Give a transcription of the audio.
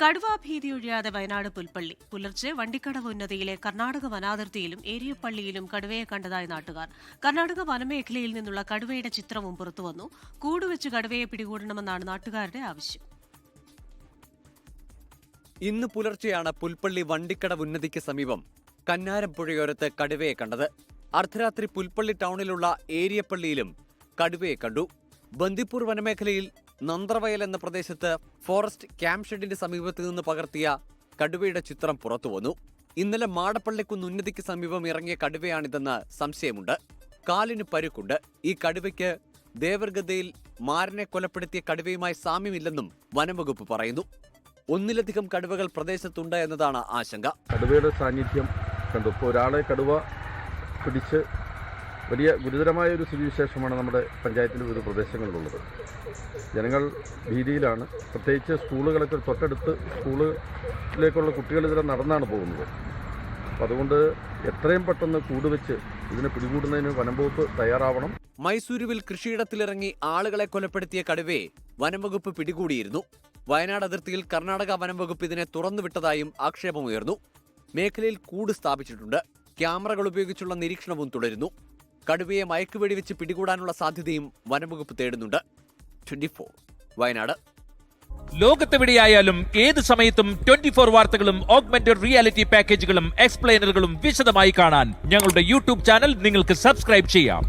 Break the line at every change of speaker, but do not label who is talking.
കടുവാ ഭീതിയൊഴിയാതെ വയനാട് പുൽപ്പള്ളി. പുലർച്ചെ വണ്ടിക്കടവ് ഉന്നതിയിലെ കർണാടക വനാതിർത്തിയിലും ഏരിയപ്പള്ളിയിലും കടുവയെ കണ്ടതായി നാട്ടുകാർ. കർണാടക വനമേഖലയിൽ നിന്നുള്ള കടുവയുടെ ചിത്രവും പുറത്തുവന്നു. കൂടുവെച്ച് കടുവയെ പിടികൂടണമെന്നാണ് നാട്ടുകാരുടെ ആവശ്യം.
ഇന്ന് പുലർച്ചെയാണ് പുൽപ്പള്ളി വണ്ടിക്കടവ് ഉന്നതിക്ക് സമീപം കന്നാരംപുഴയോരത്ത് കടുവയെ കണ്ടത്. അർദ്ധരാത്രി പുൽപ്പള്ളി ടൗണിലുള്ള ഏരിയപ്പള്ളിയിലും കടുവയെ കണ്ടു. ബന്ദിപ്പൂർ വനമേഖലയിൽ നന്ത്രവയൽ എന്ന പ്രദേശത്ത് ഫോറസ്റ്റ് ക്യാമ്പ് ഷെഡിന്റെ സമീപത്ത് നിന്ന് പകർത്തിയ കടുവയുടെ ചിത്രം പുറത്തുവന്നു. ഇന്നലെ മാടപ്പള്ളിക്കുന്ന് ഉന്നതിക്ക് സമീപം ഇറങ്ങിയ കടുവയാണിതെന്ന് സംശയമുണ്ട്. കാലിന് പരുക്കുണ്ട്. ഈ കടുവയ്ക്ക് ദേവർഗതയിൽ മാരനെ കൊലപ്പെടുത്തിയ കടുവയുമായി സാമ്യമില്ലെന്നും വനംവകുപ്പ് പറയുന്നു. ഒന്നിലധികം കടുവകൾ പ്രദേശത്തുണ്ട് എന്നതാണ് ആശങ്ക.
കടുവയുടെ സാന്നിധ്യം കണ്ടു. ഇപ്പോൾ ഒരാളെ കടുവ പിടിച്ച് വലിയ ഗുരുതരമായ ഒരു സ്ഥിതിവിശേഷമാണ് നമ്മുടെ പഞ്ചായത്തിൻ്റെ ഒരു പ്രദേശങ്ങളിലുള്ളത്. ജനങ്ങൾ ഭീതിയിലാണ്. പ്രത്യേകിച്ച് സ്കൂളുകളൊക്കെ തൊട്ടടുത്ത് സ്കൂളിലേക്കുള്ള കുട്ടികൾ ഇതിനെ നടന്നാണ് പോകുന്നത്. അപ്പം അതുകൊണ്ട് എത്രയും പെട്ടെന്ന് കൂടുവെച്ച് ഇതിനെ പിടികൂടുന്നതിന് വനംവകുപ്പ് തയ്യാറാവണം.
മൈസൂരുവിൽ കൃഷിയിടത്തിലിറങ്ങി ആളുകളെ കൊലപ്പെടുത്തിയ കടുവയെ വനംവകുപ്പ് പിടികൂടിയിരുന്നു. വയനാട് അതിർത്തിയിൽ കർണാടക വനംവകുപ്പ് ഇതിനെ തുറന്നുവിട്ടതായും ആക്ഷേപമുയർന്നു. മേഖലയിൽ കൂട് സ്ഥാപിച്ചിട്ടുണ്ട്. ക്യാമറകൾ ഉപയോഗിച്ചുള്ള നിരീക്ഷണവും തുടരുന്നു. കടുവയെ മയക്കുവെടിവെച്ച് പിടികൂടാനുള്ള സാധ്യതയും വനംവകുപ്പ് തേടുന്നുണ്ട്. 24 വയനാട്.
ലോകത്തെവിടെയായാലും ഏത് സമയത്തും 24 വാർത്തകളും ഓഗ്മെന്റഡ് റിയാലിറ്റി പാക്കേജുകളും എക്സ്പ്ലെയിനറുകളും വിശദമായി കാണാൻ ഞങ്ങളുടെ യൂട്യൂബ് ചാനൽ നിങ്ങൾക്ക് സബ്സ്ക്രൈബ് ചെയ്യാം.